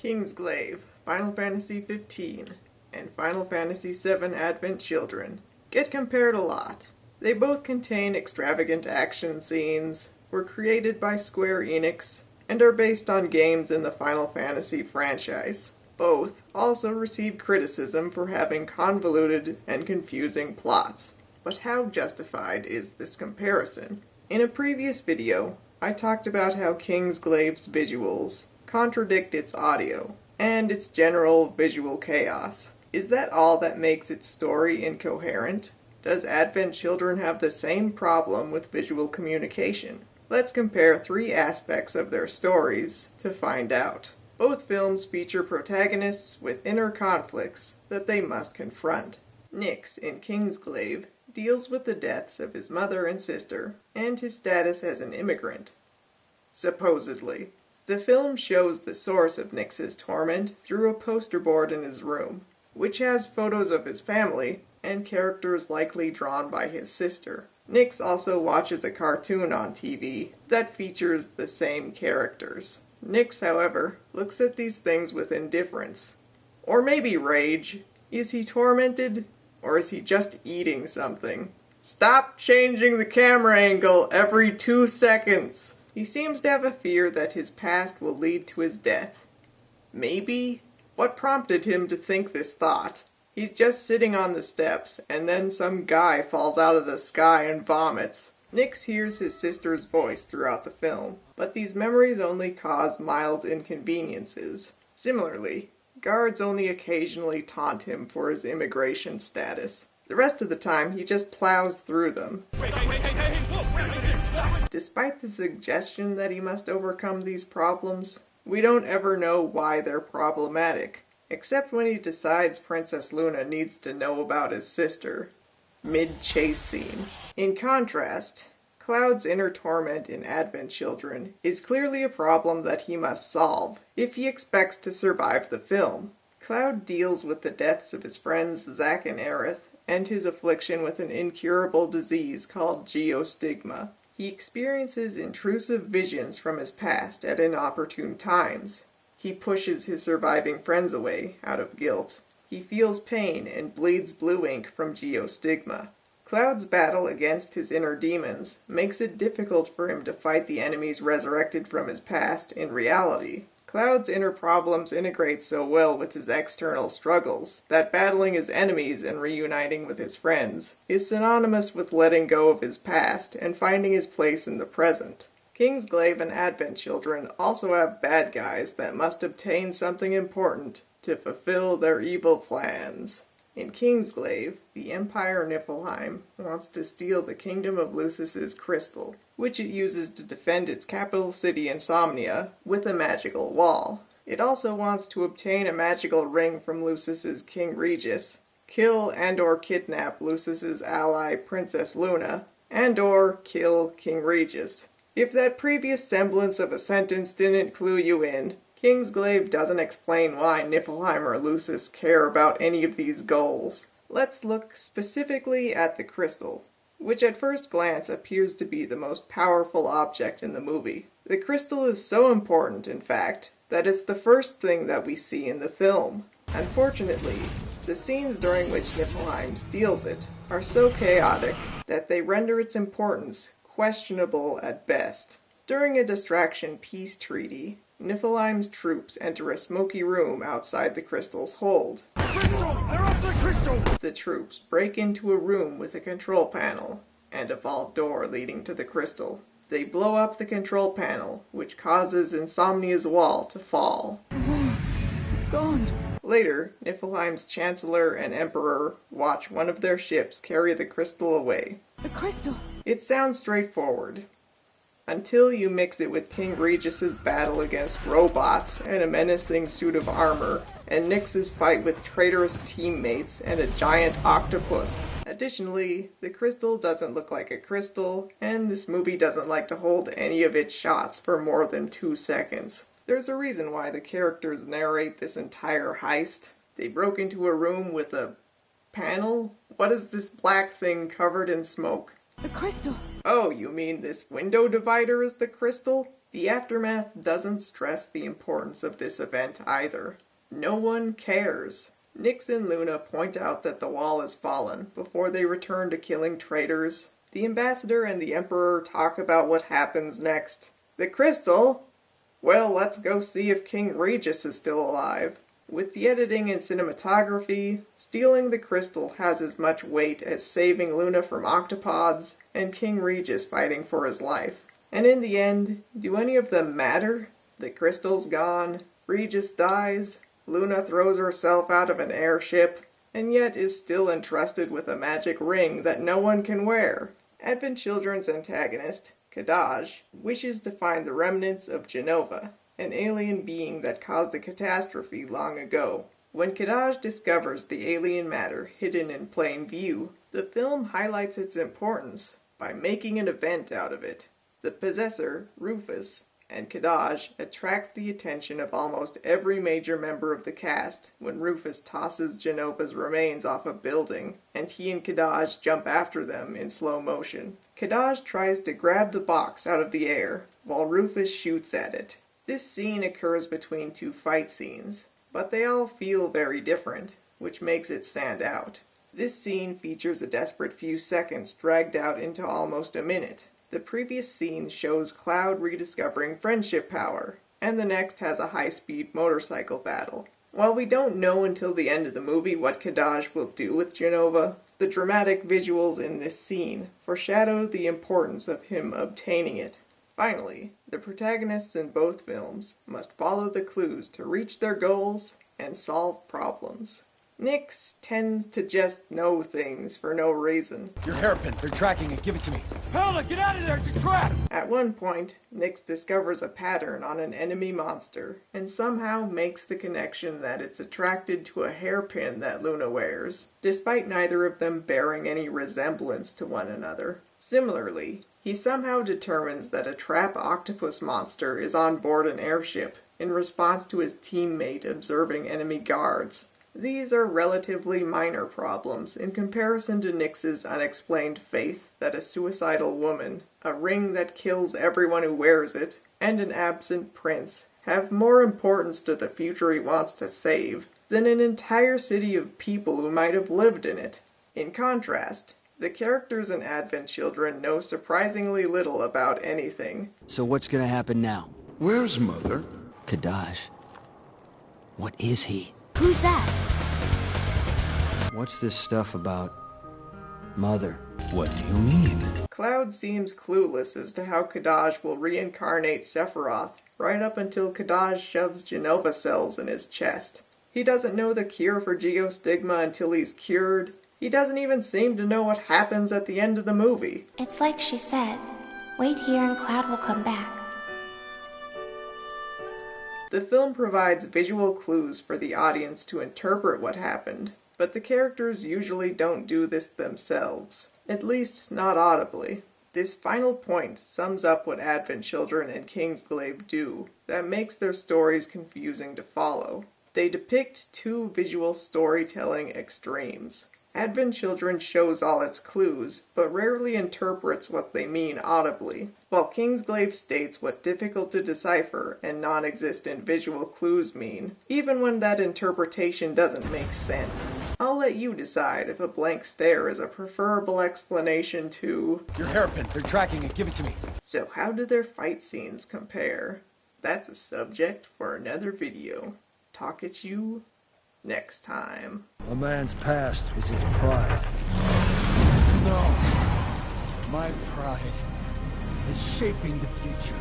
Kingsglaive, Final Fantasy XV, and Final Fantasy VII Advent Children get compared a lot. They both contain extravagant action scenes, were created by Square Enix, and are based on games in the Final Fantasy franchise. Both also received criticism for having convoluted and confusing plots. But how justified is this comparison? In a previous video, I talked about how Kingsglaive's visuals contradict its audio, and its general visual chaos. Is that all that makes its story incoherent? Does Advent Children have the same problem with visual communication? Let's compare three aspects of their stories to find out. Both films feature protagonists with inner conflicts that they must confront. Nyx in Kingsglaive deals with the deaths of his mother and sister, and his status as an immigrant. Supposedly. The film shows the source of Nyx's torment through a poster board in his room, which has photos of his family and characters likely drawn by his sister. Nyx also watches a cartoon on TV that features the same characters. Nyx, however, looks at these things with indifference. Or maybe rage. Is he tormented? Or is he just eating something? Stop changing the camera angle every 2 seconds! He seems to have a fear that his past will lead to his death. Maybe? What prompted him to think this thought? He's just sitting on the steps, and then some guy falls out of the sky and vomits. Nyx hears his sister's voice throughout the film, but these memories only cause mild inconveniences. Similarly, guards only occasionally taunt him for his immigration status. The rest of the time, he just plows through them. Despite the suggestion that he must overcome these problems, we don't ever know why they're problematic, except when he decides Princess Luna needs to know about his sister. Mid-chase scene. In contrast, Cloud's inner torment in Advent Children is clearly a problem that he must solve if he expects to survive the film. Cloud deals with the deaths of his friends Zack and Aerith, and his affliction with an incurable disease called geostigma. He experiences intrusive visions from his past at inopportune times. He pushes his surviving friends away out of guilt. He feels pain and bleeds blue ink from geostigma. Cloud's battle against his inner demons makes it difficult for him to fight the enemies resurrected from his past in reality. Cloud's inner problems integrate so well with his external struggles that battling his enemies and reuniting with his friends is synonymous with letting go of his past and finding his place in the present. Kingsglaive and Advent Children also have bad guys that must obtain something important to fulfill their evil plans. In Kingsglaive, the Empire Niflheim wants to steal the Kingdom of Lucis's crystal, which it uses to defend its capital city Insomnia with a magical wall. It also wants to obtain a magical ring from Lucis's King Regis, kill and/or kidnap Lucis's ally Princess Luna, and/or kill King Regis. If that previous semblance of a sentence didn't clue you in, Kingsglaive doesn't explain why Niflheim or Lucis care about any of these goals. Let's look specifically at the crystal, which at first glance appears to be the most powerful object in the movie. The crystal is so important, in fact, that it's the first thing that we see in the film. Unfortunately, the scenes during which Niflheim steals it are so chaotic that they render its importance questionable at best. During a distraction peace treaty, Niflheim's troops enter a smoky room outside the crystal's hold. Crystal! They're after the crystal! The troops break into a room with a control panel and a vault door leading to the crystal. They blow up the control panel, which causes Insomnia's wall to fall. It's gone. Later, Niflheim's Chancellor and Emperor watch one of their ships carry the crystal away. The crystal! It sounds straightforward, until you mix it with King Regis's battle against robots and a menacing suit of armor, and Nyx's fight with traitorous teammates and a giant octopus. Additionally, the crystal doesn't look like a crystal, and this movie doesn't like to hold any of its shots for more than 2 seconds. There's a reason why the characters narrate this entire heist. They broke into a room with a panel? What is this black thing covered in smoke? The crystal! Oh, you mean this window divider is the crystal? The aftermath doesn't stress the importance of this event either. No one cares. Nyx and Luna point out that the wall has fallen before they return to killing traitors. The ambassador and the emperor talk about what happens next. The crystal? Well, let's go see if King Regis is still alive. With the editing and cinematography, stealing the crystal has as much weight as saving Luna from octopods and King Regis fighting for his life. And in the end, do any of them matter? The crystal's gone, Regis dies, Luna throws herself out of an airship, and yet is still entrusted with a magic ring that no one can wear. Advent Children's antagonist, Kadaj, wishes to find the remnants of Genova, an alien being that caused a catastrophe long ago. When Kadaj discovers the alien matter hidden in plain view, the film highlights its importance by making an event out of it. The possessor, Rufus, and Kadaj attract the attention of almost every major member of the cast when Rufus tosses Genova's remains off a building, and he and Kadaj jump after them in slow motion. Kadaj tries to grab the box out of the air, while Rufus shoots at it. This scene occurs between two fight scenes, but they all feel very different, which makes it stand out. This scene features a desperate few seconds dragged out into almost a minute. The previous scene shows Cloud rediscovering friendship power, and the next has a high-speed motorcycle battle. While we don't know until the end of the movie what Kadaj will do with Genova, the dramatic visuals in this scene foreshadow the importance of him obtaining it. Finally, the protagonists in both films must follow the clues to reach their goals and solve problems. Nyx tends to just know things for no reason. Your hairpin, they're tracking it, give it to me. Helena, get out of there, it's a trap! At one point, Nyx discovers a pattern on an enemy monster, and somehow makes the connection that it's attracted to a hairpin that Luna wears, despite neither of them bearing any resemblance to one another. Similarly, he somehow determines that a trap octopus monster is on board an airship, in response to his teammate observing enemy guards. These are relatively minor problems in comparison to Nyx's unexplained faith that a suicidal woman, a ring that kills everyone who wears it, and an absent prince have more importance to the future he wants to save than an entire city of people who might have lived in it. In contrast, the characters in Advent Children know surprisingly little about anything. So what's gonna happen now? Where's Mother? Kadaj. What is he? Who's that? What's this stuff about Mother? What do you mean? Cloud seems clueless as to how Kadaj will reincarnate Sephiroth, right up until Kadaj shoves Genova cells in his chest. He doesn't know the cure for geostigma until he's cured. He doesn't even seem to know what happens at the end of the movie. It's like she said, wait here and Cloud will come back. The film provides visual clues for the audience to interpret what happened, but the characters usually don't do this themselves, at least not audibly. This final point sums up what Advent Children and Kingsglaive do that makes their stories confusing to follow. They depict two visual storytelling extremes. Advent Children shows all its clues, but rarely interprets what they mean audibly, while Kingsglaive states what difficult to decipher and non-existent visual clues mean, even when that interpretation doesn't make sense. I'll let you decide if a blank stare is a preferable explanation to... Your hairpin, they're tracking it, give it to me. So how do their fight scenes compare? That's a subject for another video. Talk at you next time. A man's past is his pride. No. My pride is shaping the future.